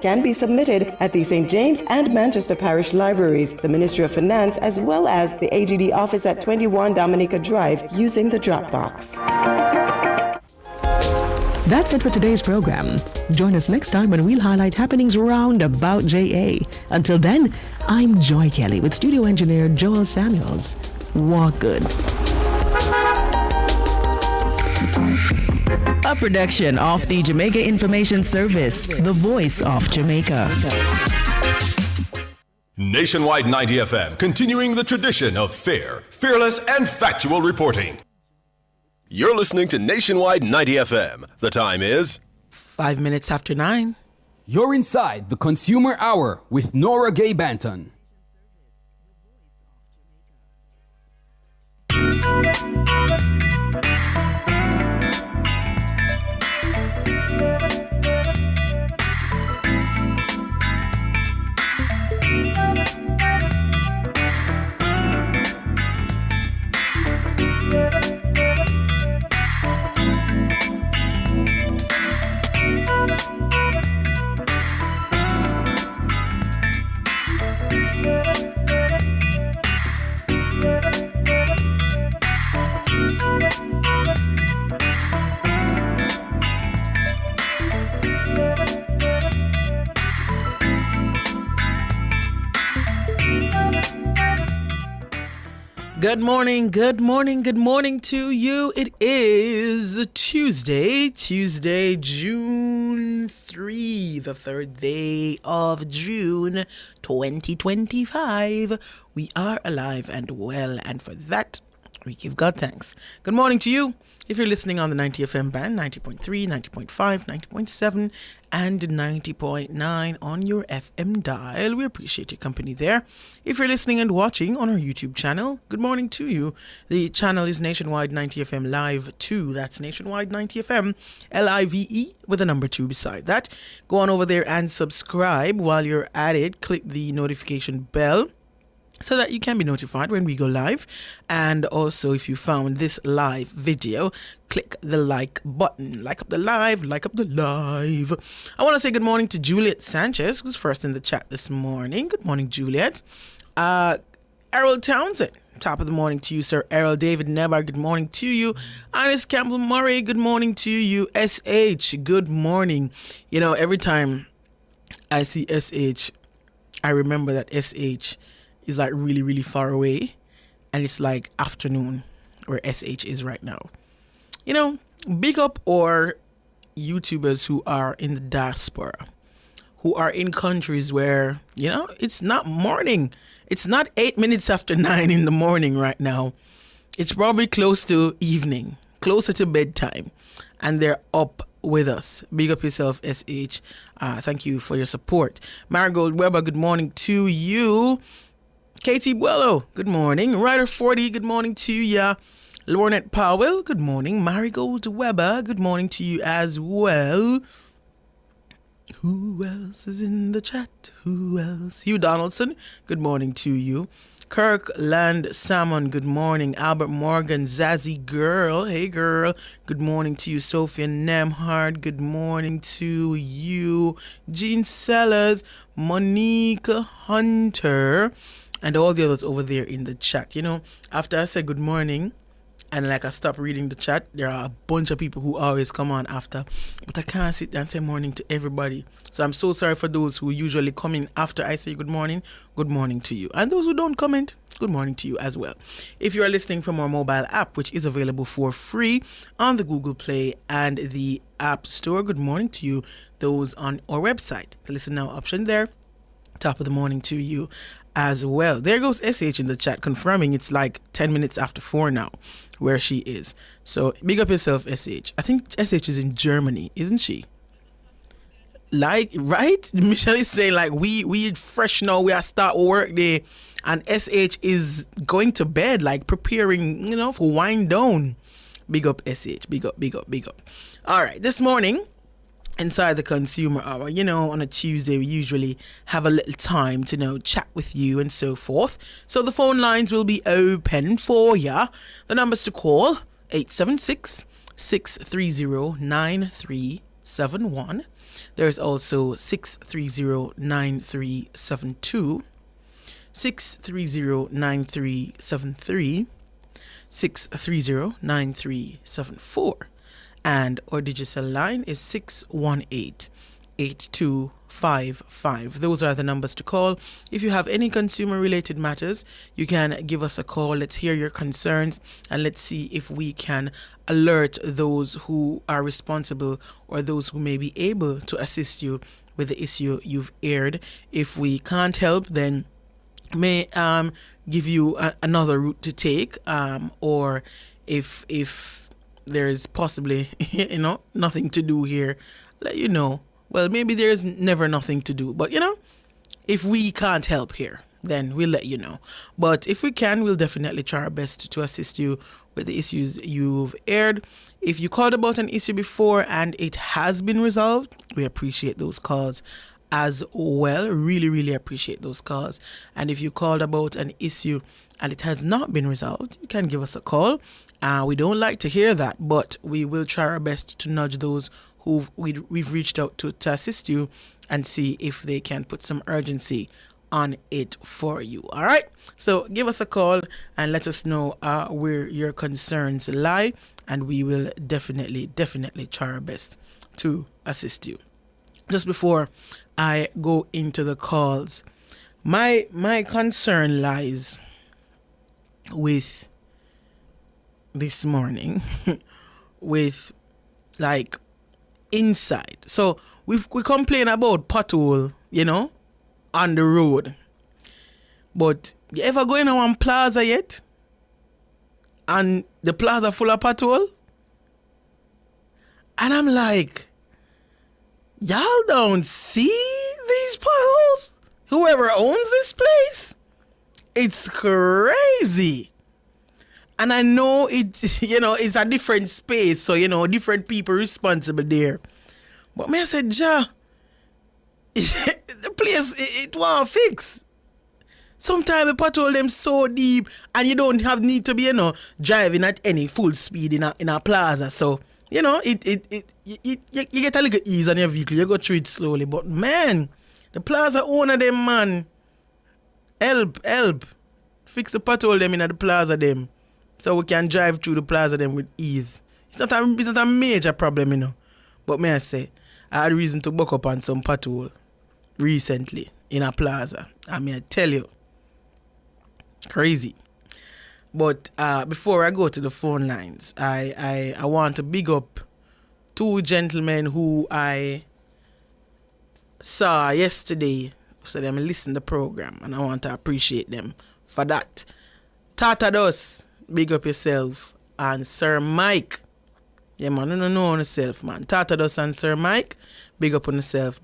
can be submitted at the St. James and Manchester Parish Libraries, the Ministry of Finance, as well as the AGD office at 21 Dominica Drive using the Dropbox. That's it for today's program. Join us next time when we'll highlight happenings round about JA. Until then, I'm Joy Kelly with studio engineer Joel Samuels. Walk good. A production of the Jamaica Information Service, the voice of Jamaica. Nationwide 90 FM, continuing the tradition of fair, fearless, and factual reporting. You're listening to Nationwide 90 FM. The time is 5 minutes after 9. You're inside the Consumer Hour with Nora Gay Banton. Good morning to you. It is Tuesday, June 3, the third day of June 2025. We are alive and well, and for that, we give God thanks. Good morning to you. If you're listening on the 90 FM band, 90.3, 90.5, 90.7, and 90.9 on your FM dial, we appreciate your company there. If you're listening and watching on our YouTube channel, good morning to you. The channel is Nationwide 90 FM Live 2. That's Nationwide 90 FM LIVE with a number 2 beside that. Go on over there and subscribe. While you're at it, click the notification bell so that you can be notified when we go live. And also, if you found this live video, click the like button. Like up the live, like up the live. I want to say good morning to Juliet Sanchez, who's first in the chat this morning. Good morning, Juliet. Errol Townsend, top of the morning to you, sir. Errol David Nebar, good morning to you. Ines Campbell Murray, good morning to you. SH, good morning. You know, every time I see SH, I remember that SH is like really, really far away, and it's like afternoon where SH is right now. You know, big up or YouTubers who are in the diaspora, who are in countries where, you know, it's not morning. It's not 8 minutes after 9 in the morning right now. It's probably close to evening, closer to bedtime, and they're up with us. Big up yourself, SH. Thank you for your support. Marigold Weber, good morning to you. Katie Buello, good morning. Ryder 40, good morning to ya. Lornette Powell, good morning. Marigold Weber, good morning to you as well. Who else is in the chat? Who else? Hugh Donaldson, good morning to you. Kirkland Salmon, good morning. Albert Morgan, Zazzy Girl, hey girl, good morning to you. Sophia Nemhard, good morning to you. Jean Sellers, Monique Hunter, and all the others over there in the chat. You know, after I say good morning and like I stop reading the chat, there are a bunch of people who always come on after, but I can't sit there and say morning to everybody. So I'm so sorry for those who usually come in after I say good morning to you. And those who don't comment, good morning to you as well. If you are listening from our mobile app, which is available for free on the Google Play and the App Store, good morning to you. Those on our website, the Listen Now option there, top of the morning to you as well. There goes SH in the chat confirming it's like 10 minutes after 4 now where she is. So big up yourself, SH. I think SH is in Germany, isn't she? Like, right? Michelle is saying like we fresh now, we are start work day, and SH is going to bed, like preparing, you know, for wind down. Big up SH, big up. All right, this morning inside the Consumer Hour, you know, on a Tuesday we usually have a little time to, you know, chat with you and so forth. So the phone lines will be open for ya. The numbers to call 876-630-93 9371. There's also 630-9372, 630-9373, 630-9374, and our digital line is 618-8255. Those are the numbers to call. If you have any consumer related matters, you can give us a call. Let's hear your concerns and let's see if we can alert those who are responsible or those who may be able to assist you with the issue you've aired. If we can't help, then may give you another route to take, or if there's possibly nothing to do here, let you know. Well, maybe there's never nothing to do, but if we can't help here, then we'll let you know. But if we can, we'll definitely try our best to assist you with the issues you've aired. If you called about an issue before and it has been resolved, we appreciate those calls as well. Really, really appreciate those calls. And if you called about an issue and it has not been resolved, you can give us a call. We don't like to hear that, but we will try our best to nudge those who we've reached out to assist you and see if they can put some urgency on it for you. All right? So give us a call and let us know where your concerns lie, and we will definitely try our best to assist you. Just before I go into the calls, my concern lies with this morning with like inside. So we complain about pothole, on the road. But you ever go in one plaza yet? And the plaza full of pothole? And I'm like, y'all don't see these potholes? Whoever owns this place? It's crazy. And I know it's a different space, so, different people responsible there. But me, I said, Ja, the place, it won't fix. Sometimes the pothole them so deep, and you don't have need to be, driving at any full speed in a plaza. So, you get a little ease on your vehicle. You go through it slowly. But, man, the plaza owner them, man, help. Fix the pothole them in the plaza them, so we can drive through the plaza them with ease. It's not a major problem, But may I say, I had reason to buck up on some pothole recently in a plaza. I mean, I tell you, crazy. But before I go to the phone lines, I want to big up two gentlemen who I saw yesterday. So them listen to the program, and I want to appreciate them for that. Tata Dos, big up yourself, and Sir Mike. Yeah, man, you don't know on yourself, man. Tata Dos and Sir Mike, big up on yourself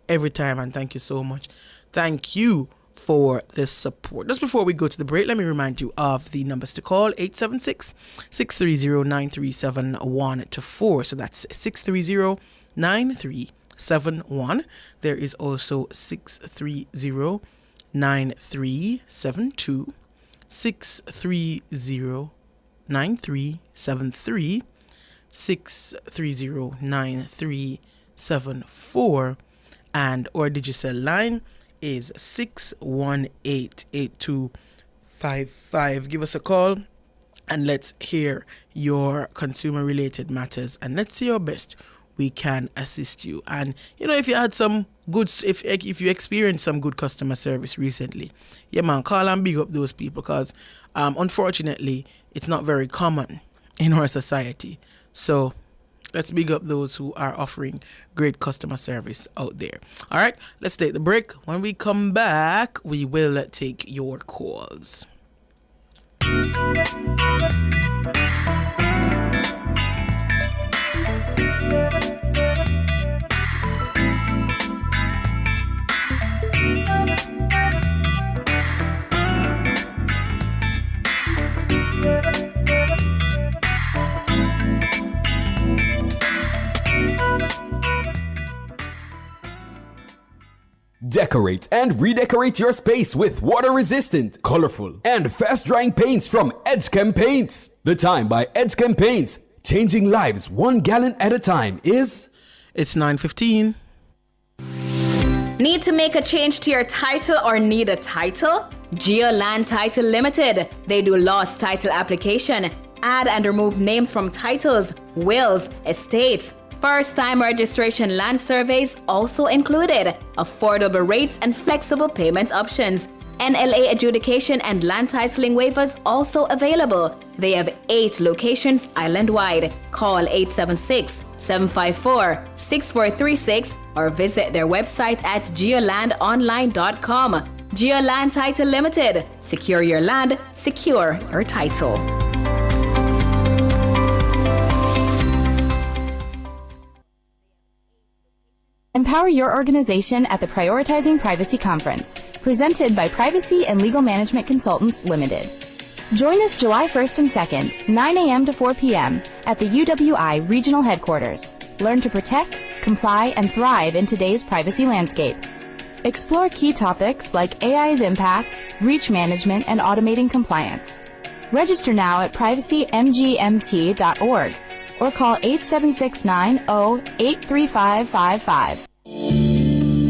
every time, and thank you so much. Thank you for the support. Just before we go to the break, let me remind you of the numbers to call: 876-630-9371-4. So that's 630-9371. There is also 630-9372, 630-9373, 630-9374, and our digital line is 618-8255. Give us a call and let's hear your consumer related matters, and let's see your best we can assist you. And if you had some good, if you experienced some good customer service recently, yeah man, call and big up those people, because unfortunately it's not very common in our society. So let's big up those who are offering great customer service out there. All right, let's take the break. When we come back, we will take your calls. Decorate and redecorate your space with water-resistant, colorful, and fast-drying paints from Edgechem Paints. The time by Edgechem Paints, changing lives 1 gallon at a time, is It's 9:15. Need to make a change to your title or need a title? Geoland Title Limited. They do lost title application, add and remove names from titles, wills, estates. First-time registration land surveys also included. Affordable rates and flexible payment options. NLA adjudication and land titling waivers also available. They have 8 locations island-wide. Call 876-754-6436 or visit their website at geolandonline.com. Geoland Title Limited. Secure your land, secure your title. Empower your organization at the Prioritizing Privacy Conference, presented by Privacy and Legal Management Consultants Limited. Join us July 1st and 2nd, 9 a.m. to 4 p.m. at the UWI Regional Headquarters. Learn to protect, comply, and thrive in today's privacy landscape. Explore key topics like AI's impact, reach management, and automating compliance. Register now at privacymgmt.org or call 876-90-83555.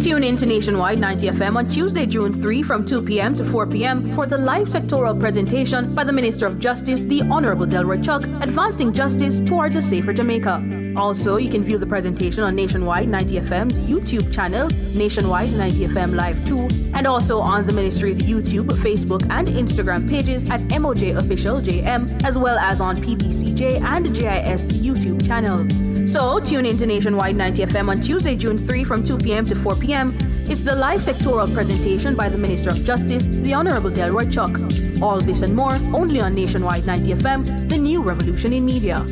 Tune in to Nationwide 90 FM on Tuesday, June 3 from 2 p.m. to 4 p.m. for the live sectoral presentation by the Minister of Justice, the Honorable Delroy Chuck, Advancing Justice Towards a Safer Jamaica. Also, you can view the presentation on Nationwide 90 FM's YouTube channel, Nationwide 90 FM Live 2, and also on the Ministry's YouTube, Facebook, and Instagram pages at MOJ Official JM, as well as on PBCJ and JIS YouTube channel. So, tune in to Nationwide 90 FM on Tuesday, June 3 from 2 p.m. to 4 p.m. It's the live sectoral presentation by the Minister of Justice, the Honorable Delroy Chuck. All this and more only on Nationwide 90 FM, the new revolution in media.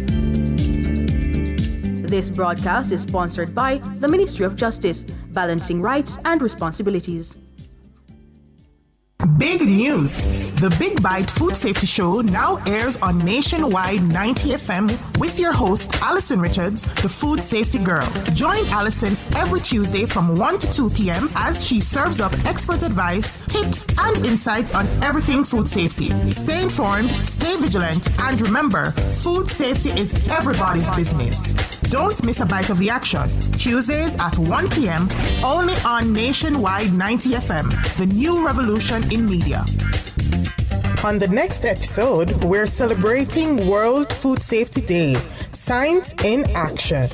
This broadcast is sponsored by the Ministry of Justice, balancing rights and responsibilities. Big news! The Big Bite Food Safety Show now airs on Nationwide 90 FM with your host, Alison Richards, the Food Safety Girl. Join Alison every Tuesday from 1 to 2 p.m. as she serves up expert advice, tips, and insights on everything food safety. Stay informed, stay vigilant, and remember, food safety is everybody's business. Don't miss a bite of the action. Tuesdays at 1 p.m. only on Nationwide 90 FM, the new revolution in media. On the next episode, we're celebrating World Food Safety Day. Science in Action.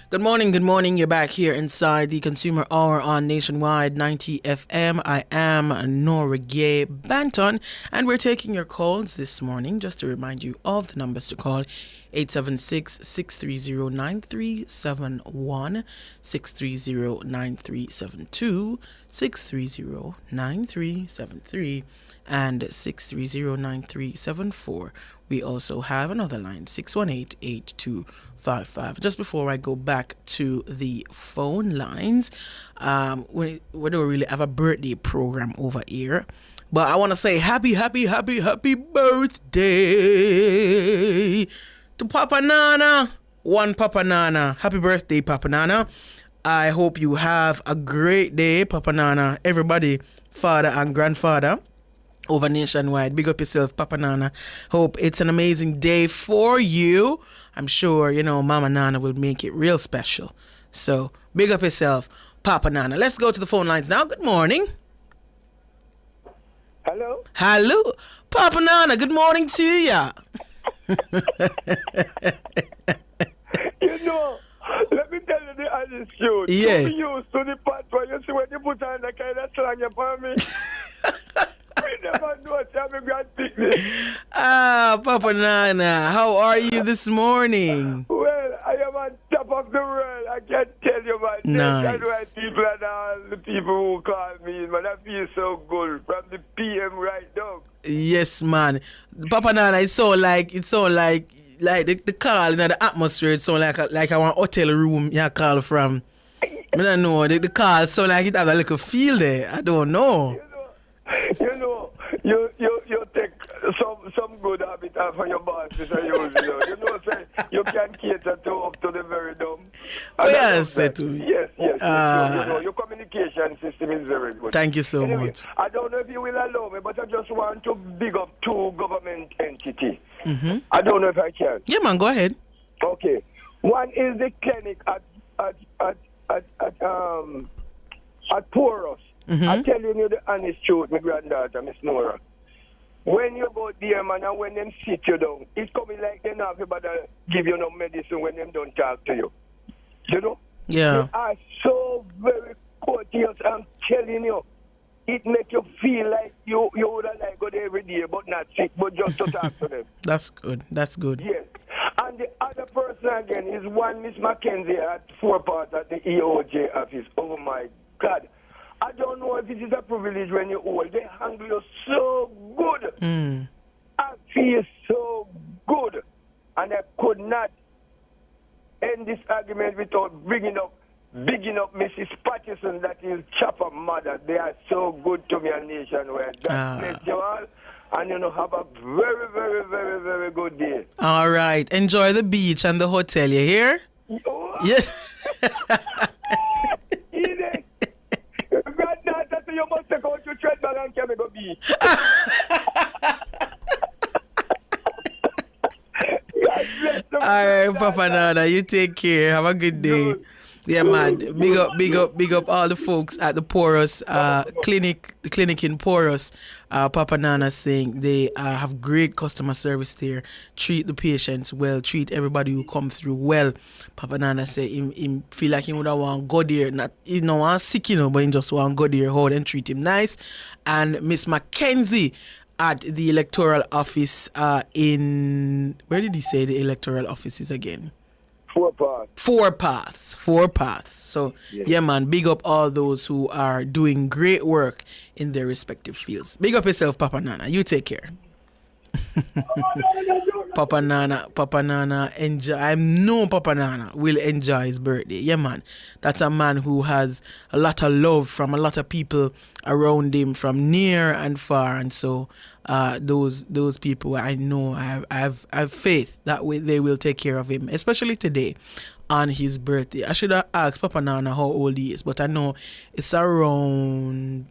Good morning. You're back here inside the Consumer Hour on Nationwide 90 FM. I am Norgay Banton, and we're taking your calls this morning. Just to remind you of the numbers to call: 876-630-9371, 630-9372, 630-9373, and 630-9374. We also have another line, 618-8255. Just before I go back to the phone lines, we don't really have a birthday program over here, but I want to say happy birthday to Papa Nana. One Papa Nana. Happy birthday, Papa Nana. I hope you have a great day, Papa Nana. Everybody, father and grandfather over Nationwide, big up yourself, Papa Nana. Hope it's an amazing day for you. I'm sure, Mama Nana will make it real special. So, big up yourself, Papa Nana. Let's go to the phone lines now. Good morning. Hello. Papa Nana, good morning to ya. Let me tell you the honest truth. Yeah. You used to the part where you see when you put on the kind of slang upon me. We never know I'm grand picnic. Papa Nana, how are you this morning? Well, I am on top of the world. I can't tell you, man. Nice. That's why people and all the people who call me, man, I feel so good from the PM right now. Yes, man. Papa Nana, it sound like the call in the atmosphere. It sound like I want hotel room you call from. I don't know. The call sound like it have a little feel there. I don't know. You take some good habit for your bosses are using. You know, say you can cater to up to the very dumb. Oh, yes, say to me. Yes. You know, your communication system is very good. Thank you so much. I don't know if you will allow me, but I just want to big up two government entities. Mm-hmm. I don't know if I can. Yeah, man, go ahead. Okay. One is the clinic at Porus. Mm-hmm. I'm telling you the honest truth, my granddaughter, Miss Nora. When you go there, man, and when them sit you down, it's coming like they not about to give you no medicine when them don't talk to you. You know? Yeah. They are so very courteous, I'm telling you. It makes you feel like you would have like go there every day, but not sick, but just to talk to them. That's good. Yes. And the other person again is one Miss Mackenzie at 4 Parts at the EOJ office. Oh my God. I don't know if it is a privilege when you're old. They handle you so good. I feel so good. And I could not end this argument without bigging up Mrs. Patterson, that is Chopper mother. They are so good to me and nationwide. God bless you all. And have a very, very, very, very good day. All right. Enjoy the beach and the hotel. You hear? Yes. You must take out your treadmill and carry go beach. All right, Papa Nana, you take care. Have a good day. Yeah, man. Big up all the folks at the Porus clinic, the clinic in Porus. Papa Nana saying they have great customer service there. Treat the patients well. Treat everybody who come through well. Papa Nana say him feel like he would have want to go there. Not want sick, but he just want to go there, hold and treat him nice. And Miss Mackenzie at the electoral office in, where did he say the electoral office is again? 4 Parts. 4 Paths. So, yeah, man, big up all those who are doing great work in their respective fields. Big up yourself, Papa Nana. You take care. Papa Nana, enjoy. I know Papa Nana will enjoy his birthday. Yeah, man. That's a man who has a lot of love from a lot of people around him from near and far. And so those people, I know, I have faith that they will take care of him, especially today on his birthday. I should have asked Papa Nana how old he is, but I know it's around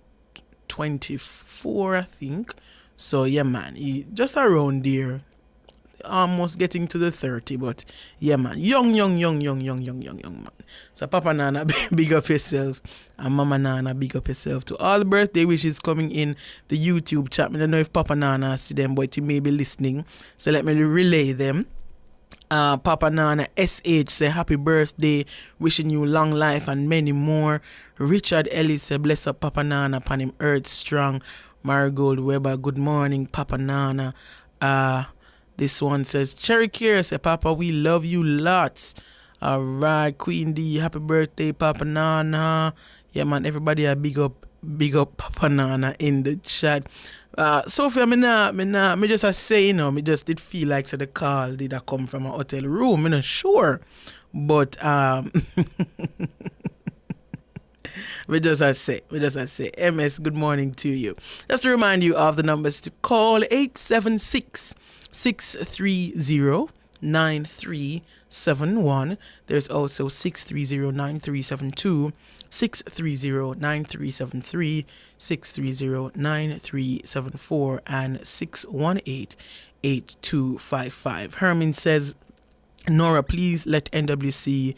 24, I think. So, yeah, man, he just around there, almost getting to the 30, but, yeah, man, young man. So, Papa Nana, big up yourself, and Mama Nana, big up yourself. To all the birthday wishes coming in the YouTube chat, I don't know if Papa Nana see them, but he may be listening, so let me relay them. Papa Nana SH say happy birthday, wishing you long life and many more. Richard Ellis say bless up Papa Nana upon him earth strong. Marigold Weber, good morning, Papa Nana. This one says, Cherry Care, say, Papa, we love you lots. All right, Queen D, happy birthday, Papa Nana. Yeah, man, everybody, big up Papa Nana in the chat. Sophia, me just say, me just did feel like the call did come from a hotel room, I'm not sure. But, we just say, MS, good morning to you. Just to remind you of the numbers to call, 876-630-9371. There's also 630-9372, 630-9373, 630-9374, and 618-8255. Herman says, Nora, please let NWC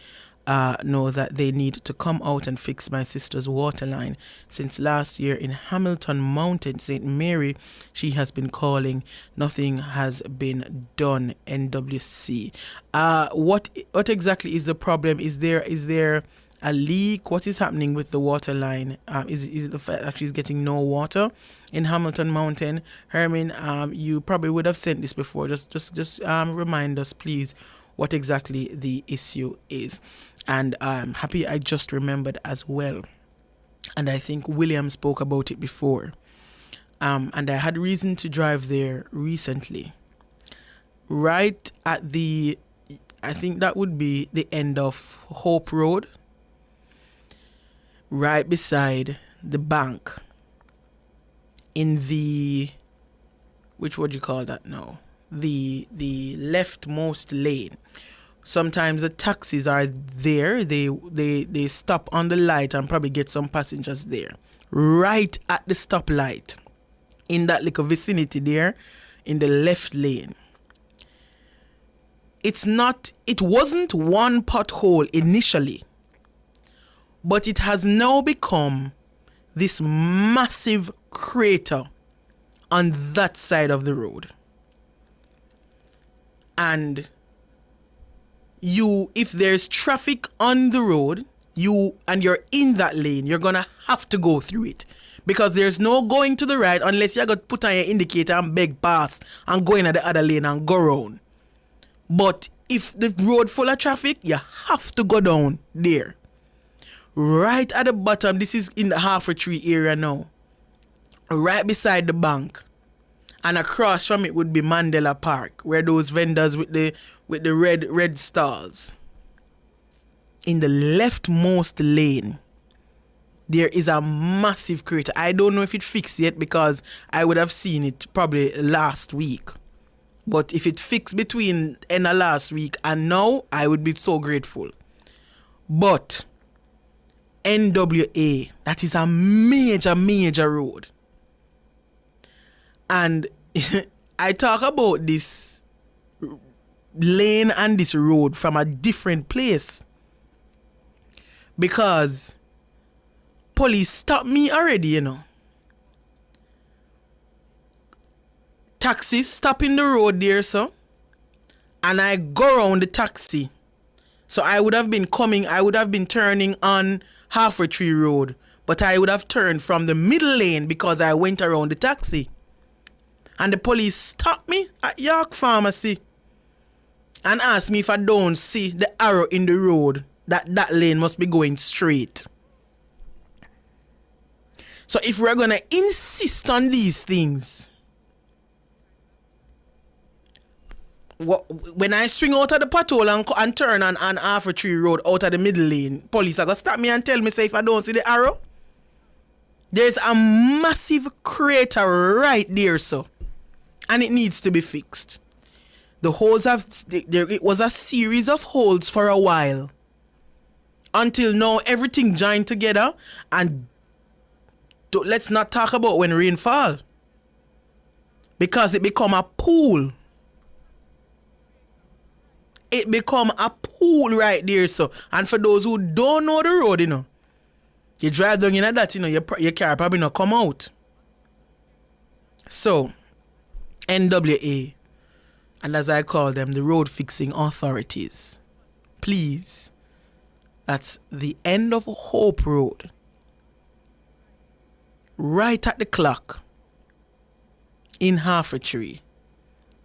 know that they need to come out and fix my sister's water line. Since last year in Hamilton Mountain, St. Mary, she has been calling. Nothing has been done. NWC. What exactly is the problem? Is there a leak? What is happening with the water line? Is it the fact that she's getting no water in Hamilton Mountain? Herman, you probably would have sent this before. Just remind us, please, what exactly the issue is. And I'm happy I just remembered as well. And I think William spoke about it before. And I had reason to drive there recently. Right at I think that would be the end of Hope Road. Right beside the bank. In the, which would you call that now? the leftmost lane. Sometimes the taxis are there. They stop on the light and probably get some passengers there. Right at the stoplight, in that little vicinity there, in the left lane. It wasn't one pothole initially, but it has now become this massive crater on that side of the road. And if there's traffic on the road, and you're in that lane, you're gonna have to go through it. Because there's no going to the right unless you got to put on your indicator and beg pass and go in at the other lane and go round. But if the road full of traffic, you have to go down there. Right at the bottom, this is in the Half a Tree area now. Right beside the bank. And across from it would be Mandela Park, where those vendors with the red stalls. In the leftmost lane, there is a massive crater. I don't know if it fixed yet because I would have seen it probably last week. But if it fixed between end of last week and now, I would be so grateful. But NWA, that is a major road. And I talk about this lane and this road from a different place. Because police stopped me already, you know. Taxis stopping the road there, so. And I go around the taxi. So I would have been turning on Half a Tree Road. But I would have turned from the middle lane because I went around the taxi. And the police stopped me at York Pharmacy. And asked me if I don't see the arrow in the road. That lane must be going straight. So if we're going to insist on these things, when I swing out of the patrol and turn on Half a Tree Road out of the middle lane, police are going to stop me and tell me, say, if I don't see the arrow, there's a massive crater right there, so. And it needs to be fixed. The holes it was a series of holes for a while. Until now, everything joined together, and let's not talk about when rain fall. Because it become a pool. It become a pool right there, so. And for those who don't know the road, you know, you drive down in that, you know, your car probably not come out. So, NWA, and as I call them, the road fixing authorities, please. That's the end of Hope Road. Right at the clock. In Half a Tree.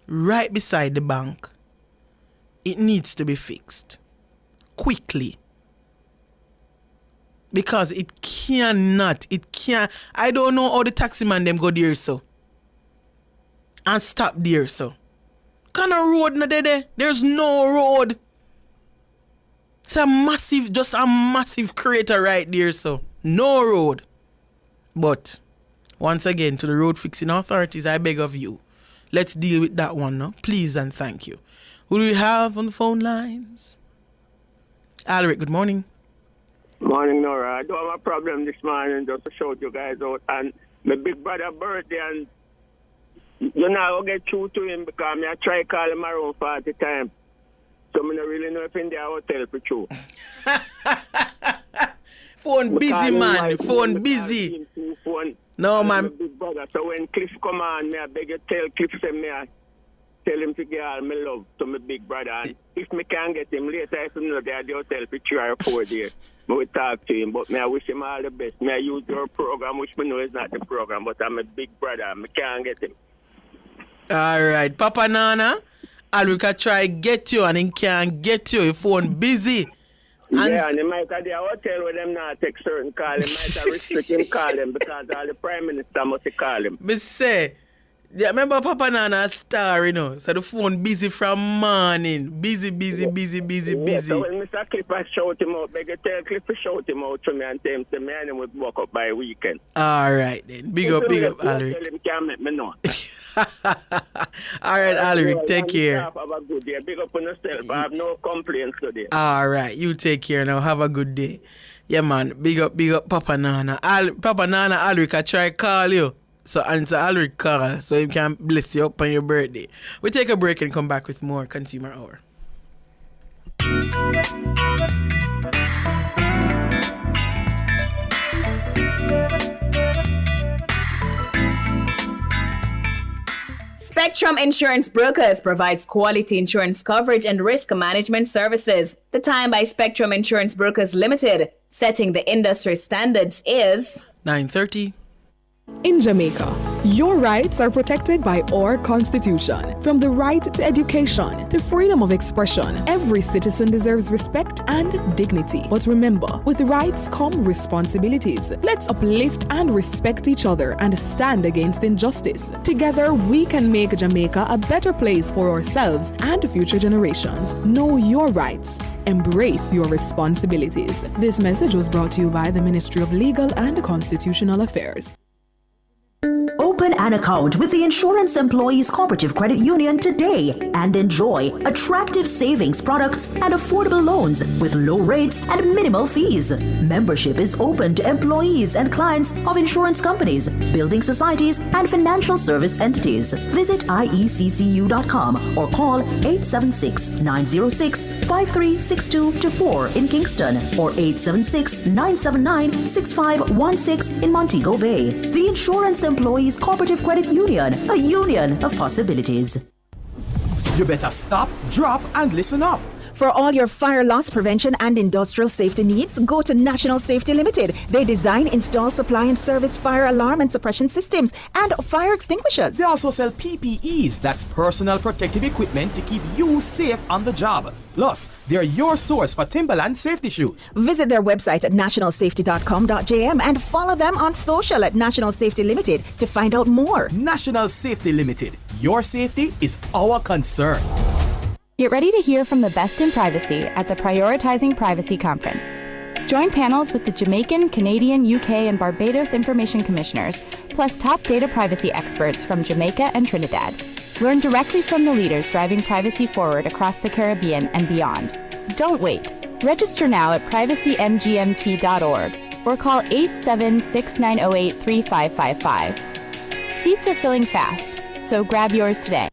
Right beside the bank. It needs to be fixed. Quickly. Because it can't. I don't know how the taxi man them go there, so. And stop there, so. Kind of road no there. There's no road. It's just a massive crater right there, so. No road. But, once again, to the road fixing authorities, I beg of you, let's deal with that one now. Please and thank you. Who do we have on the phone lines? Alric, good morning. Morning, Nora. I don't have a problem this morning just to shout you guys out. And my big brother birthday, and you know, I'll get through to him because I try call him around 40 times. So I don't really know if in the hotel for true. Phone busy, man. Phone busy. No, man. Big brother. So when Cliff come on, I beg you tell Cliff, tell him to give all my love to my big brother. And if me can get him later, I know that at the hotel for 3 or 4 days. I will talk to him. But I wish him all the best. I use your program, which I know is not the program, but I'm a big brother. I can't get him. All right. Papa Nana, Alrica try get you and he can't get you. Your phone busy. And he might at the hotel where them not take certain call. He might have restrict him call him because all the Prime Minister must call him. Me say, yeah, remember Papa Nana star, you know, so the phone busy from morning. Busy. Yeah, so when Mr. Clipper shout him out, beg you tell Clipper shout him out to me and tell him to me and him would walk up by weekend. All right then. Big up, Alric. Tell him can't make me know. All right, Alaric, take care. Have a good day. Big up on yourself. I have no complaints today. All right, you take care now. Have a good day. Yeah, man. Big up, Papa Nana. Papa Nana, Alaric, I try call you. So answer Alaric call so he can bless you up on your birthday. We take a break and come back with more Consumer Hour. Spectrum Insurance Brokers provides quality insurance coverage and risk management services. The time by Spectrum Insurance Brokers Limited, setting the industry standards, is 9:30. In Jamaica, your rights are protected by our Constitution. From the right to education to freedom of expression, every citizen deserves respect and dignity. But remember, with rights come responsibilities. Let's uplift and respect each other and stand against injustice. Together, we can make Jamaica a better place for ourselves and future generations. Know your rights. Embrace your responsibilities. This message was brought to you by the Ministry of Legal and Constitutional Affairs. Open an account with the Insurance Employees Cooperative Credit Union today and enjoy attractive savings products and affordable loans with low rates and minimal fees. Membership is open to employees and clients of insurance companies, building societies, and financial service entities. Visit ieccu.com or call 876-906-5362 in Kingston or 876-979-6516 in Montego Bay. The Insurance Employees Cooperative Credit Union, a union of possibilities. You better stop, drop, and listen up. For all your fire loss prevention and industrial safety needs, go to National Safety Limited. They design, install, supply, and service fire alarm and suppression systems and fire extinguishers. They also sell PPEs, that's personal protective equipment to keep you safe on the job. Plus, they're your source for Timberland safety shoes. Visit their website at nationalsafety.com.jm and follow them on social at National Safety Limited to find out more. National Safety Limited. Your safety is our concern. Get ready to hear from the best in privacy at the Prioritizing Privacy Conference. Join panels with the Jamaican, Canadian, UK, and Barbados Information Commissioners, plus top data privacy experts from Jamaica and Trinidad. Learn directly from the leaders driving privacy forward across the Caribbean and beyond. Don't wait. Register now at privacymgmt.org or call 8769083555. Seats are filling fast, so grab yours today.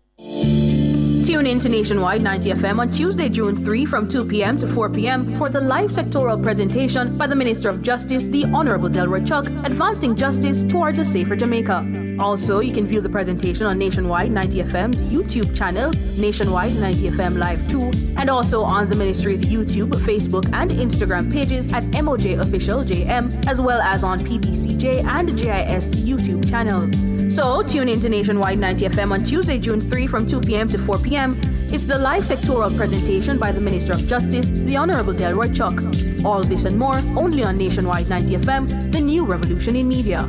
Tune in to Nationwide 90 FM on Tuesday, June 3 from 2 p.m. to 4 p.m. for the live sectoral presentation by the Minister of Justice, the Honorable Delroy Chuck, advancing justice towards a safer Jamaica. Also, you can view the presentation on Nationwide 90 FM's YouTube channel, Nationwide 90 FM Live 2, and also on the Ministry's YouTube, Facebook, and Instagram pages at MOJ Official JM, as well as on PBCJ and JIS YouTube channel. So, tune in to Nationwide 90 FM on Tuesday, June 3 from 2 p.m. to 4 p.m. It's the live sectoral presentation by the Minister of Justice, the Honorable Delroy Chuck. All this and more only on Nationwide 90 FM, the new revolution in media.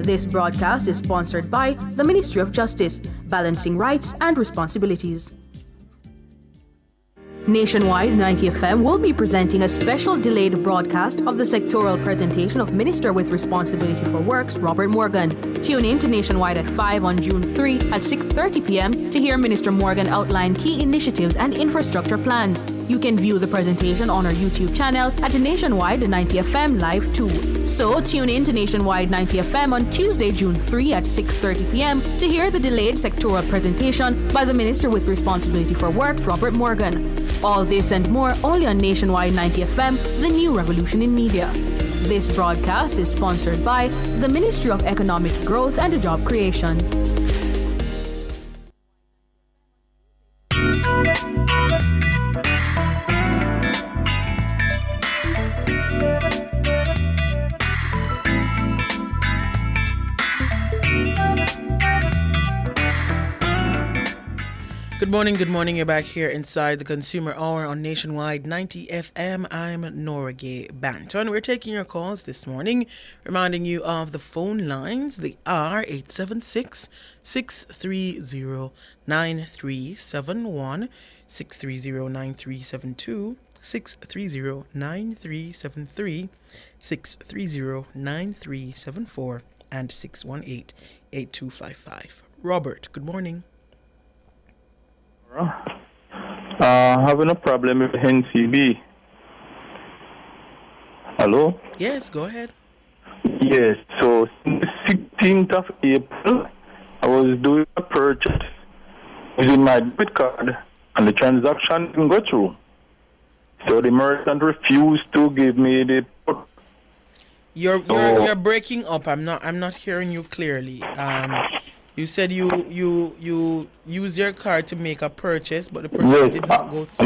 This broadcast is sponsored by the Ministry of Justice, balancing rights and responsibilities. Nationwide 90 FM will be presenting a special delayed broadcast of the sectoral presentation of Minister with Responsibility for Works, Robert Morgan. Tune in to Nationwide at 5 on June 3 at 6:30 p.m. to hear Minister Morgan outline key initiatives and infrastructure plans. You can view the presentation on our YouTube channel at Nationwide 90 FM Live 2. So tune in to Nationwide 90 FM on Tuesday, June 3 at 6:30 p.m. to hear the delayed sectoral presentation by the Minister with Responsibility for Works, Robert Morgan. All this and more only on Nationwide 90 FM, the new revolution in media. This broadcast is sponsored by the Ministry of Economic Growth and Job Creation. Good morning. You're back here inside the Consumer Hour on Nationwide 90 FM. I'm Norgay Banton. We're taking your calls this morning, reminding you of the phone lines. They are 876-630-9371, 630-9372, 630-9373, 630-9374, and 618-8255. Robert, good morning. Having a problem with NCB. Hello? Yes, go ahead. Yes, so the 16th of April, I was doing a purchase using my debit card, and the transaction didn't go through. So the merchant refused to give me the. You're breaking up. I'm not hearing you clearly. You said you use your card to make a purchase, but the purchase did not go through.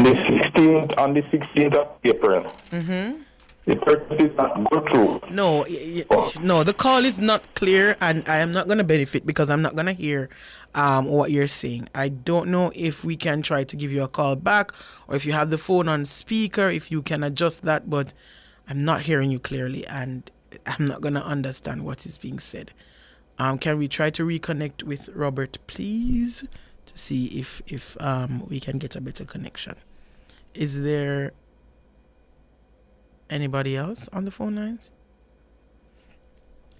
On the 16th of April. Mm-hmm. The purchase did not go through. No, no, the call is not clear, and I am not going to benefit because I'm not going to hear what you're saying. I don't know if we can try to give you a call back, or if you have the phone on speaker, if you can adjust that, but I'm not hearing you clearly, and I'm not going to understand what is being said. Can we try to reconnect with Robert, please, to see if we can get a better connection? Is there anybody else on the phone lines?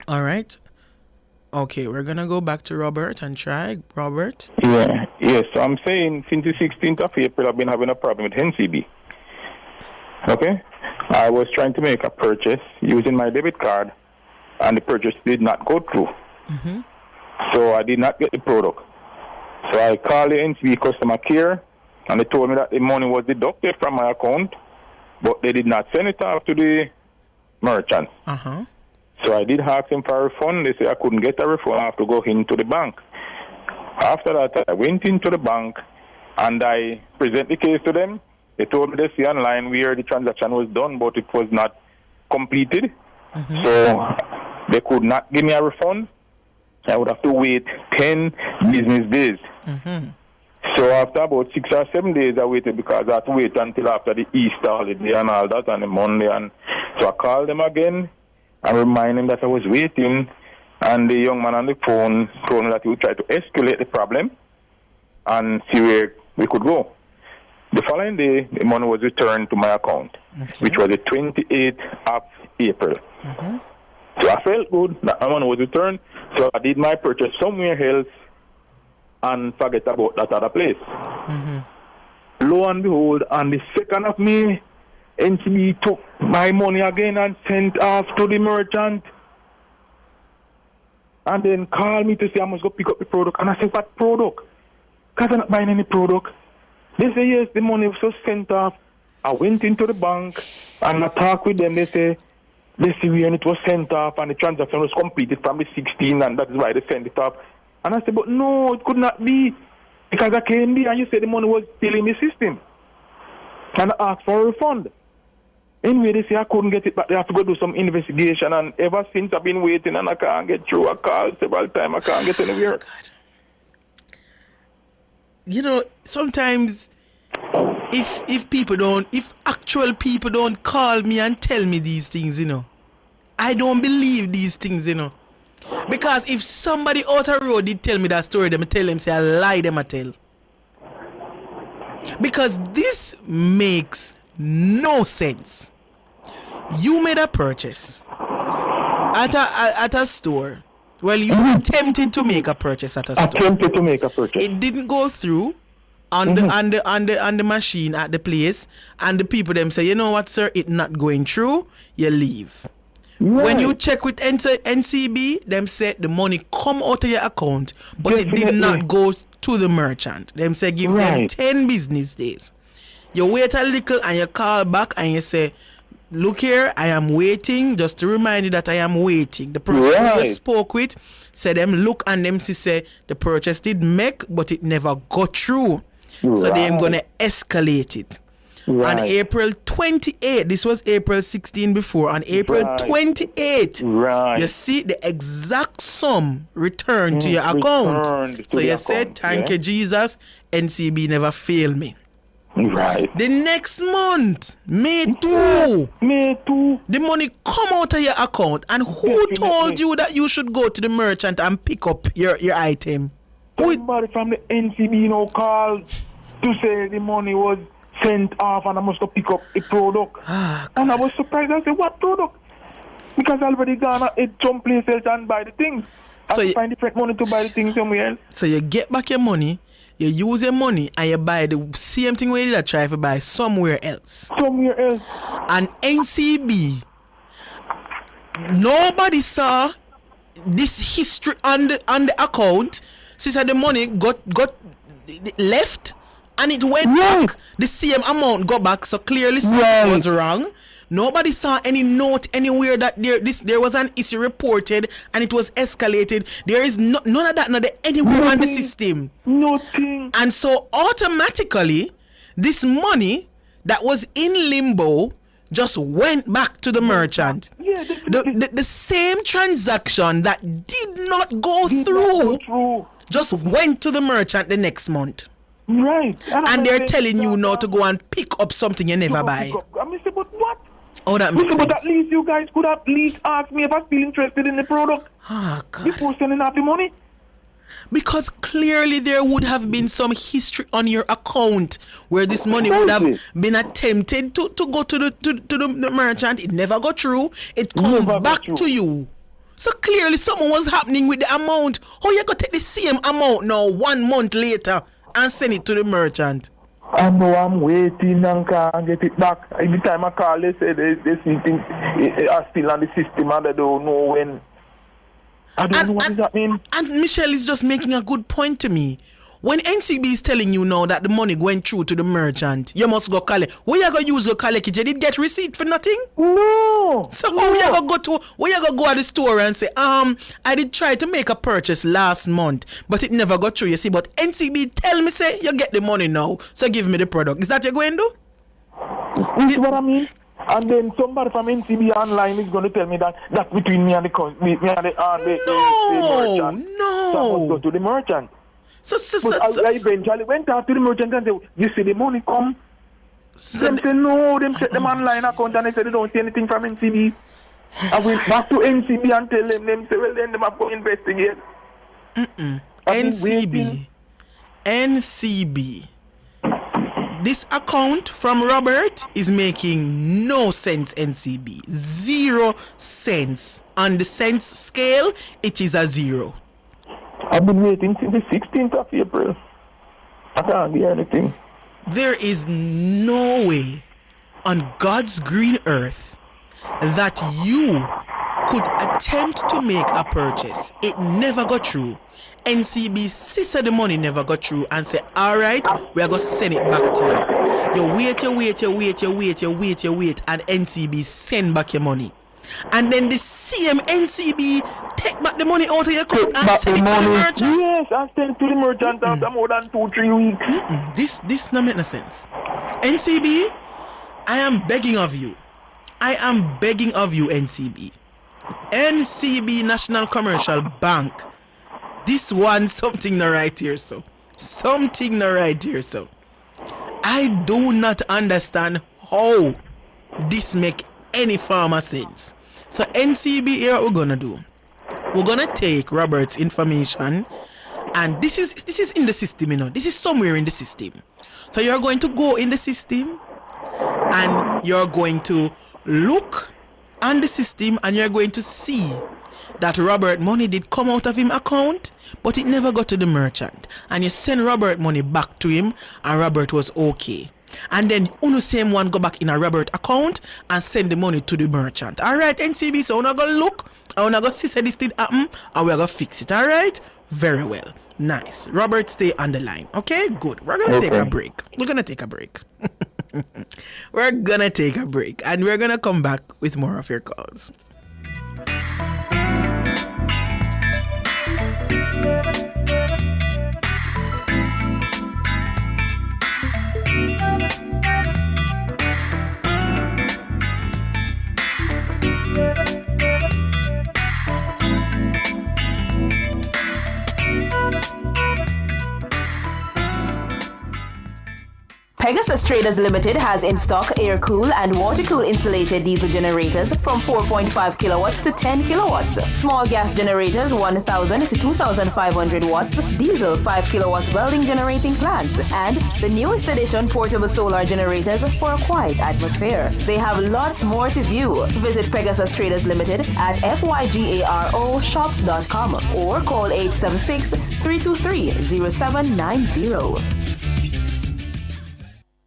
All right. Okay, we're going to go back to Robert and try. Robert? Yeah, yes. So I'm saying since the 16th of April, I've been having a problem with NCB. Okay? I was trying to make a purchase using my debit card, and the purchase did not go through. Mm-hmm. So I did not get the product. So I called the NCB customer care, and they told me that the money was deducted from my account, but they did not send it off to the merchant. Uh-huh. So I did ask them for a refund. They said I couldn't get a refund. I have to go into the bank. After that, I went into the bank and I present the case to them. They told me they see online where the transaction was done, but it was not completed. Mm-hmm. So they could not give me a refund. I would have to wait 10 business days. Mm-hmm. So after about 6 or 7 days, I waited because I had to wait until after the Easter holiday and all that on the Monday. And so I called them again and reminded them that I was waiting. And the young man on the phone told me that he would try to escalate the problem and see where we could go. The following day, the money was returned to my account, which was the 28th of April. Mm-hmm. So I felt good that my money was returned. So I did my purchase somewhere else and forget about that other place. Mm-hmm. Lo and behold, on the 2nd of May, NCB took my money again and sent off to the merchant. And then called me to say I must go pick up the product. And I said, what product? Because I'm not buying any product. They say, yes, the money was just sent off. I went into the bank and I talked with them. They say, they see when it was sent off and the transaction was completed from the 16th, and that is why they sent it off. And I said, but no, it could not be, because I came there and you said the money was still in the system. And I asked for a refund. Anyway, they say I couldn't get it back. They have to go do some investigation. And ever since I've been waiting and I can't get through. I called several times. I can't get anywhere. You know, sometimes if actual people don't call me and tell me these things, you know, I don't believe these things, you know. Because if somebody out the road did tell me that story, them tell them, say I lie, them I tell. Because this makes no sense. You made a purchase at a store. Well, you attempted to make a purchase at a store. Attempted to make a purchase. It didn't go through on the machine at the place, and the people them say, you know what, sir, it not going through. You leave. Right. When you check with NCB, them say the money come out of your account, but Definitely. It did not go to the merchant. Them say give them 10 business days. You wait a little and you call back and you say, look here, I am waiting. Just to remind you that I am waiting. The person who you spoke with said them look and them say the purchase did make, but it never got through. So they am gonna escalate it. On April 28th, this was April 16 before, on April 28th, you see the exact sum returned to your account. So you said, thank you, Jesus, NCB never failed me. Right. The next month, May 2, the money come out of your account. And who told you that you should go to the merchant and pick up your item? Somebody from the NCB called to say the money was sent off and I must go pick up a product. And I was surprised. I said, what product? Because I already gone at some place else and buy the things. So I find different money to buy the things somewhere else. So you get back your money, you use your money, and you buy the same thing where you did try to buy somewhere else. Somewhere else. And NCB, nobody saw this history on the account. Since the money got left and it went back, the same amount got back. So clearly something was wrong. Nobody saw any note anywhere that there was an issue reported and it was escalated. There is none of that anywhere on the system. Nothing. And so automatically, this money that was in limbo just went back to the merchant. Yeah, the same transaction that did not go through just went to the merchant the next month. Right. And they're telling you now to go and pick up something you never buy. I say, but what? Oh, that makes sense. But at least you guys could at least ask me if I feel interested in the product before sending out the money. Because clearly there would have been some history on your account where this money would have been attempted to go to the merchant. It never got through. It come back to you. So clearly something was happening with the amount. How you gonna take the same amount now 1 month later and send it to the merchant? I know I'm waiting and can't get it back. Every time I call, they say they see things are still on the system and they don't know when. I don't know what does that mean. And Michelle is just making a good point to me. When NCB is telling you now that the money went through to the merchant, you must go collect. Where you gonna use go collect it? You did get receipt for nothing? No. So where you gonna go at the store and say, I did try to make a purchase last month, but it never got through. You see, but NCB tell me say you get the money now, so give me the product. Is that you're going to do? This is what I mean. And then somebody from NCB online is going to tell me that that's between me and the merchant. No. So I must go to the merchant. I eventually went out to the merchant and said, you see the money come? Them say no, them set them online account and they said they don't see anything from NCB. I went back to NCB and tell them say, well then them have to investigate. NCB. This account from Robert is making no sense, NCB. 0 cents. On the cents scale, it is a 0. I've been waiting since the 16th of April. I can't hear anything. There is no way on God's green earth that you could attempt to make a purchase. It never got through. NCB said the money never got through and say, all right, we are going to send it back to you. You wait, and NCB send back your money. And then the same NCB take back the money out of your account and send it to the merchant. Yes, I send it to the merchant after more than 2-3 weeks. This no make no sense. NCB, I am begging of you. NCB. NCB National Commercial Bank. This one, something not right here, so. I do not understand how this make any farmer sense. So NCB here, what we're gonna do? We're gonna take Robert's information, and this is in the system, you know. This is somewhere in the system. So you're going to go in the system, and you're going to look on the system, and you're going to see that Robert money did come out of him account, but it never got to the merchant. And you send Robert money back to him, and Robert was okay. And then Uno same one go back in a Robert account and send the money to the merchant. Alright, NCB, so we're gonna look, and we're gonna see this did happen, and we're gonna fix it. Alright? Very well. Nice. Robert, stay on the line. Okay, good. We're gonna take a break. We're gonna take a break, and we're gonna come back with more of your calls. Pegasus Traders Limited has in stock air-cooled and water-cooled insulated diesel generators from 4.5 kilowatts to 10 kilowatts. Small gas generators 1,000 to 2,500 watts, diesel 5 kilowatts welding generating plants, and the newest edition portable solar generators for a quiet atmosphere. They have lots more to view. Visit Pegasus Traders Limited at fygaroshops.com or call 876-323-0790.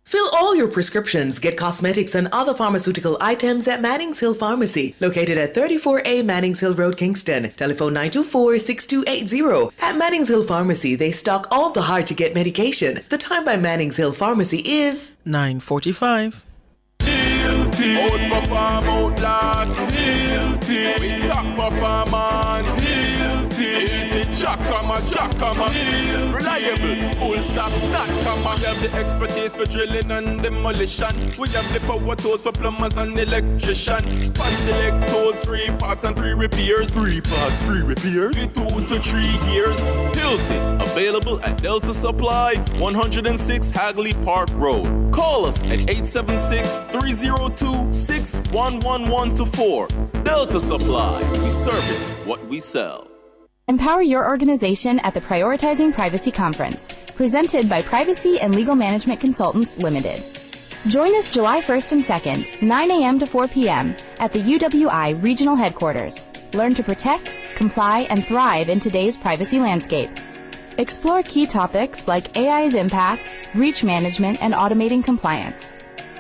Fill all your prescriptions, get cosmetics and other pharmaceutical items at Mannings Hill Pharmacy, located at 34A Mannings Hill Road, Kingston. Telephone 924-6280. At Mannings Hill Pharmacy, they stock all the hard-to-get medication. The time by Mannings Hill Pharmacy is 9:45. Out perform, out last. We top performance. Jackama. Reliable, full stop, not comma. We have the expertise for drilling and demolition. We have the power tools for plumbers and electricians. Fancy electrodes, free parts and free repairs. 3 parts, free repairs. 2 to 3 years. Hilton, available at Delta Supply, 106 Hagley Park Road. Call us at 876-302-61114. Delta Supply, we service what we sell. Empower your organization at the Prioritizing Privacy Conference, presented by Privacy and Legal Management Consultants Limited. Join us July 1st and 2nd, 9 a.m. to 4 p.m. at the UWI Regional Headquarters. Learn to protect, comply, and thrive in today's privacy landscape. Explore key topics like AI's impact, reach management, and automating compliance.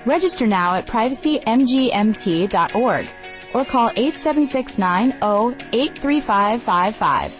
Register now at privacymgmt.org. or call 876-90-83555.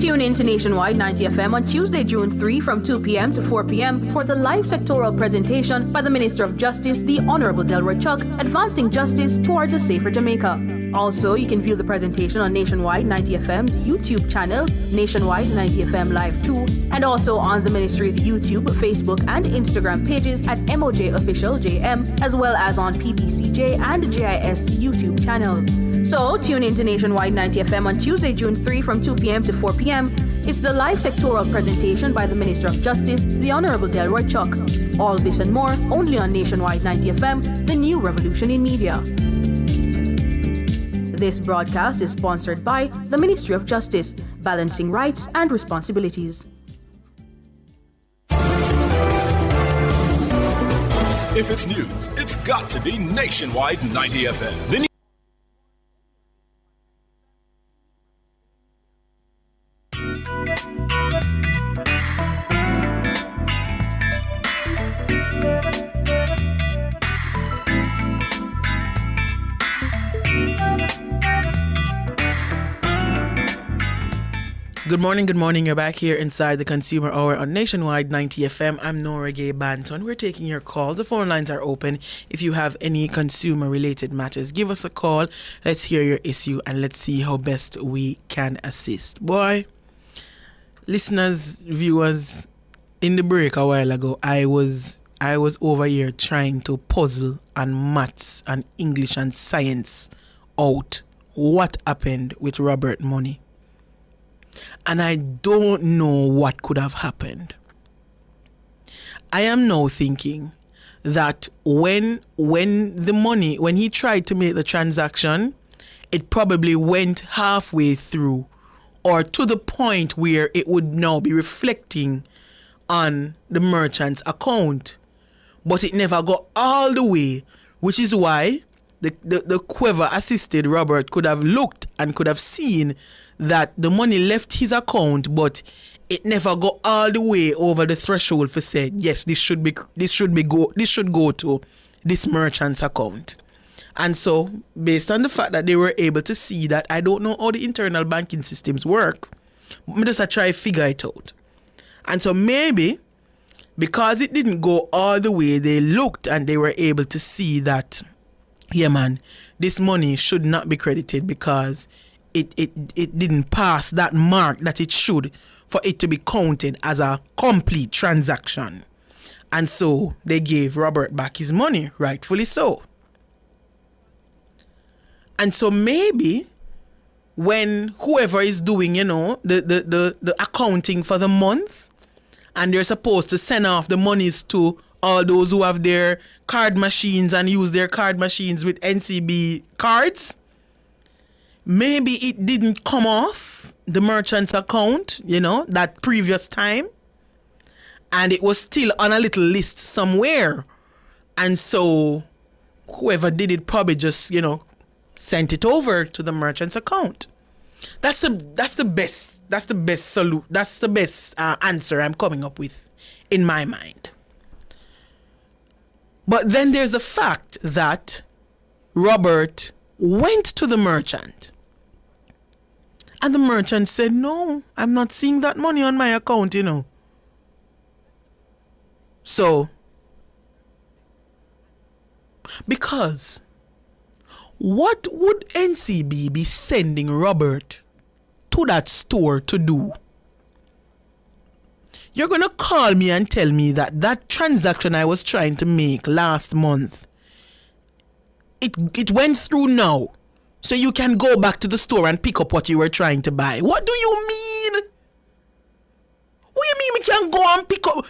Tune in to Nationwide 90 FM on Tuesday, June 3 from 2 p.m. to 4 p.m. for the live sectoral presentation by the Minister of Justice, the Honorable Delroy Chuck, Advancing Justice Towards a Safer Jamaica. Also, you can view the presentation on Nationwide 90 FM's YouTube channel, Nationwide 90 FM Live 2, and also on the Ministry's YouTube, Facebook, and Instagram pages at MOJ Official JM, as well as on PBCJ and JIS YouTube channel. So, tune in to Nationwide 90 FM on Tuesday, June 3 from 2 p.m. to 4 p.m. It's the live sectoral presentation by the Minister of Justice, the Honorable Delroy Chuck. All this and more only on Nationwide 90 FM, the new revolution in media. This broadcast is sponsored by the Ministry of Justice, balancing rights and responsibilities. If it's news, it's got to be Nationwide 90 FM. Good morning. You're back here inside the Consumer Hour on Nationwide 90 FM. I'm Nora Gay Banton. We're taking your calls. The phone lines are open. If you have any consumer-related matters, give us a call. Let's hear your issue and let's see how best we can assist. Boy, listeners, viewers, in the break a while ago, I was over here trying to puzzle on maths and English and science out what happened with Robert Money. And I don't know what could have happened. I am now thinking that when he tried to make the transaction, it probably went halfway through or to the point where it would now be reflecting on the merchant's account. But it never got all the way, which is why the whoever assisted Robert could have looked and could have seen that the money left his account, but it never got all the way over the threshold for said, yes, this should go to this merchant's account. And so, based on the fact that they were able to see that, I don't know how the internal banking systems work, but just try to figure it out. And so maybe because it didn't go all the way, they looked and they were able to see that, yeah man, this money should not be credited because it didn't pass that mark that it should for it to be counted as a complete transaction. And so they gave Robert back his money, rightfully so. And so maybe when whoever is doing, the accounting for the month and they're supposed to send off the monies to all those who have their card machines and use their card machines with NCB cards. Maybe it didn't come off the merchant's account, that previous time. And it was still on a little list somewhere. And so whoever did it probably just, sent it over to the merchant's account. That's the best answer I'm coming up with in my mind. But then there's the fact that Robert went to the merchant. And the merchant said, no, I'm not seeing that money on my account, So, because what would NCB be sending Robert to that store to do? You're going to call me and tell me that transaction I was trying to make last month, it went through now, so you can go back to the store and pick up what you were trying to buy. What do you mean? What do you mean we can go and pick up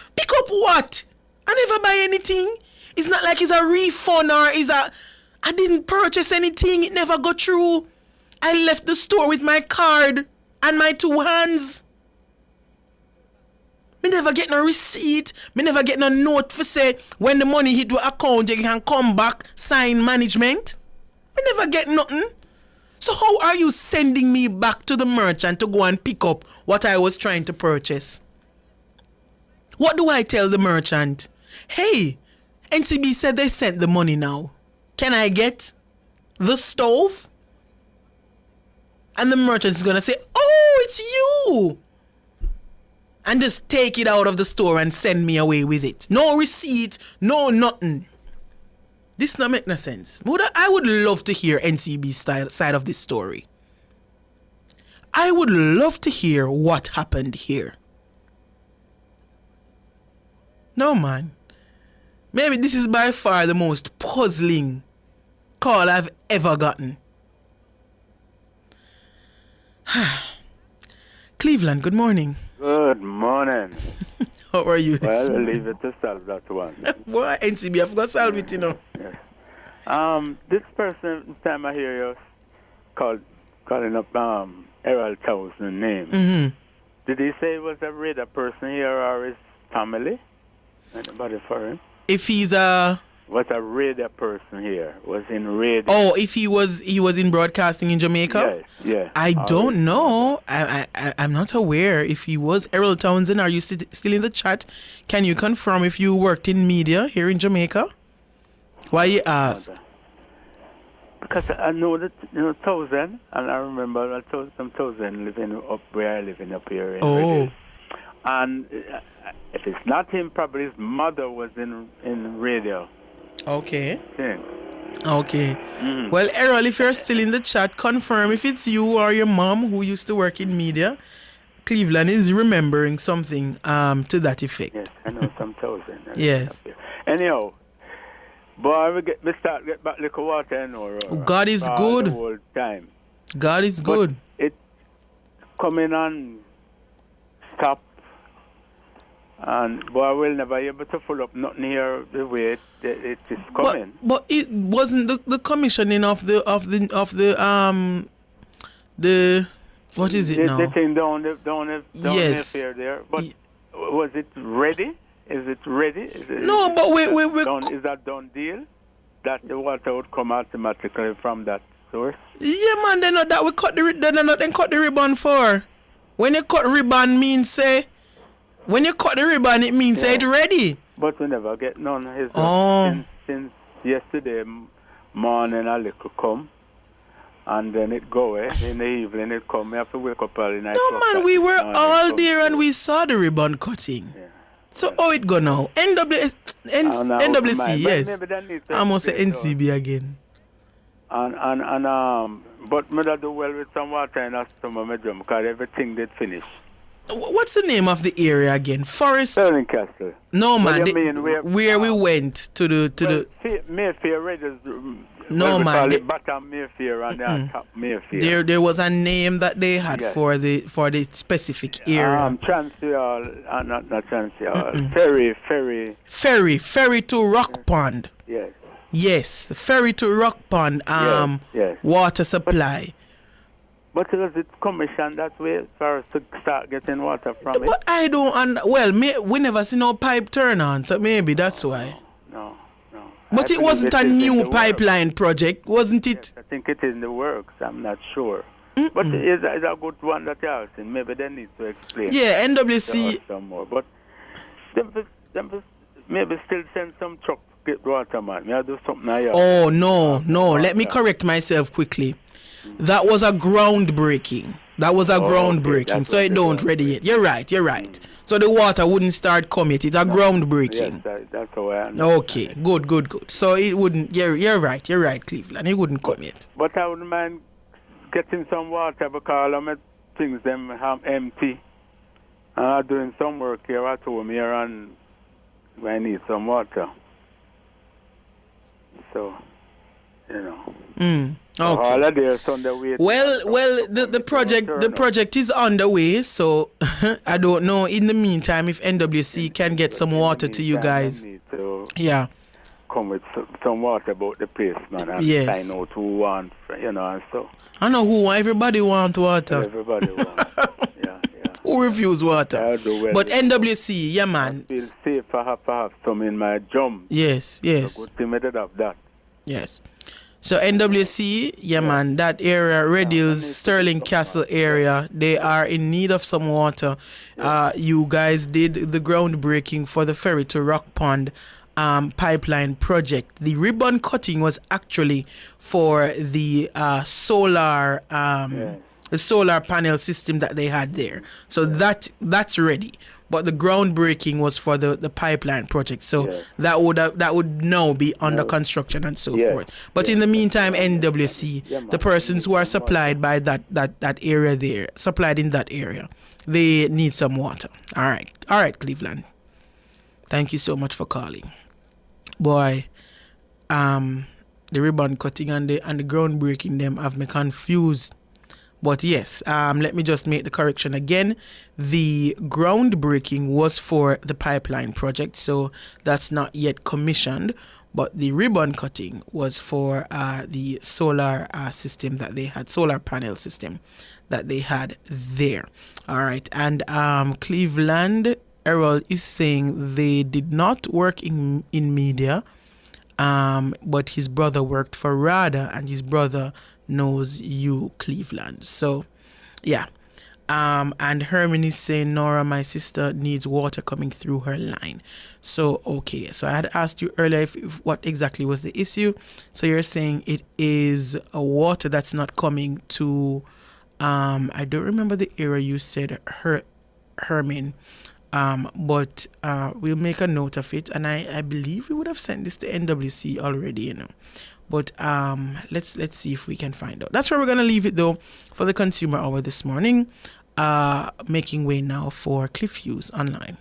what? I never buy anything. It's not like it's a refund or I didn't purchase anything. It never got through. I left the store with my card and my 2 hands. Me never get no receipt. Me never get no note for say when the money hit the account you can come back, sign management. Me never get nothing. So how are you sending me back to the merchant to go and pick up what I was trying to purchase? What do I tell the merchant? Hey, NCB said they sent the money now. Can I get the stove? And the merchant is going to say, oh, it's you. And just take it out of the store and send me away with it. No receipt, no nothing. This not make no sense. I would love to hear NCB's side of this story. I would love to hear what happened here. No, man. Maybe this is by far the most puzzling call I've ever gotten. Cleveland, good morning. Good morning. How are you this Well, morning? leave it to solve that one. Boy, NCB, I forgot to solve it, This person, time I hear you calling up Errol Townsend's name. Mm-hmm. Did he say it was a radar person here or his family? Anybody for him? If he's Was a radar person here? Was in radio? Oh, if he was in broadcasting in Jamaica? Yeah. I don't know. I'm not aware if he was. Errol Townsend, are you still in the chat? Can you confirm if you worked in media here in Jamaica? Why you ask? Because I know that Townsend, and I remember I told some Townsend living up where I live up here in radio. And if it's not him, probably his mother was in radio. Okay. Yeah. Okay. Well, Errol, if you're still in the chat, confirm if it's you or your mom who used to work in media. Cleveland is remembering something to that effect. Yes, I know some Townsend. Yes. Anyhow, boy, we get back little water God is good. The whole time. God is good. It coming on stop. And boy, we'll never be able to follow up nothing here the way it is coming. But it wasn't the commissioning of the what is it now? The thing down yes. there. But was it ready? Is it ready? No, but we is that done deal? That the water would come automatically from that source? Yeah, man. They know that we cut the ribbon for. When you cut ribbon means say. When you cut the ribbon, it means it's ready. But we never get none. Since yesterday morning, a little come, and then it go away. In the evening, it come. We have to wake up early night. No, man, we were all there and we saw the ribbon cutting. Yeah. So, how it go now? NWC, yes. I must say NCB again. But me do well with some water in the summer, because everything did finish. What's the name of the area again? Forest? Sterling Castle. No, man. Where we went to the Mayfair Raiders, No, we man. call it bottom Mayfair and then top Mayfair. There was a name that they had Yes. for the specific area. Transfield, not Transfield. Ferry to Rock Pond. Yes. Yes, the ferry to Rock Pond. Yes. Water supply. But was it commissioned that way for us to start getting water from it? But I don't. We never see no pipe turn on, so maybe that's why. No. But it wasn't a new pipeline project, wasn't it? Yes, I think it is in the works. I'm not sure. But it's a good one that you have seen. Maybe they need to explain. Yeah, NWC. Some more. But them maybe still send some truck to get water, man. May I do something now? Oh, no. Let me correct myself quickly. That was a groundbreaking. Okay, so it don't ready yet. You're right. So the water wouldn't start coming yet. It's a groundbreaking. Yes, that's how I understand. Okay, good. So it wouldn't. You're right, Cleveland. It wouldn't come yet. But I wouldn't mind getting some water because all my things them empty. And I'm doing some work here at home here and I need some water. So, Okay. All of this on the way. Well, the project is underway, so I don't know. In the meantime, if NWC can get some water to you guys, yeah, come with some water about the place, man. And yes. I know who want, and so. I know who. Everybody want water. Everybody wants. Yeah. Who refuse water? But NWC, yeah, man. I feel safe to have some in my drum. Yes. So good thing I did have that. Yes. So NWC, yeah man, that area, Red Hills, Sterling Castle area, they are in need of some water. You guys did the groundbreaking for the ferry to Rock Pond pipeline project. The ribbon cutting was actually for the solar panel system that they had there. So that's ready. But the groundbreaking was for the pipeline project. So that would now be under construction and so forth. But in the meantime, NWC, the persons who are supplied by that area there, supplied in that area, they need some water. All right, Cleveland. Thank you so much for calling. Boy, the ribbon cutting and the groundbreaking them have me confused. But yes, let me just make the correction again. The groundbreaking was for the pipeline project, so that's not yet commissioned. But the ribbon cutting was for the solar system that they had, solar panel system that they had there. All right, and Cleveland Herald is saying they did not work in media, but his brother worked for RADA, and his brother knows you, Cleveland. So, yeah. And Herman is saying, Nora, my sister needs water coming through her line. So, okay. So I had asked you earlier if what exactly was the issue. So you're saying it is a water that's not coming to, I don't remember the area you said, Herman. But we'll make a note of it. And I believe we would have sent this to NWC already, But let's see if we can find out. That's where we're going to leave it, though, for the Consumer Hour this morning. Making way now for Cliff Hughes Online.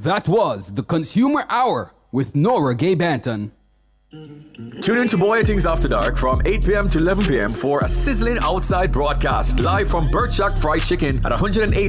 That was the Consumer Hour with Nora Gay Banton. Tune in to Boy Things After Dark from 8 p.m. to 11 p.m. for a sizzling outside broadcast live from Bird Shack Fried Chicken at 180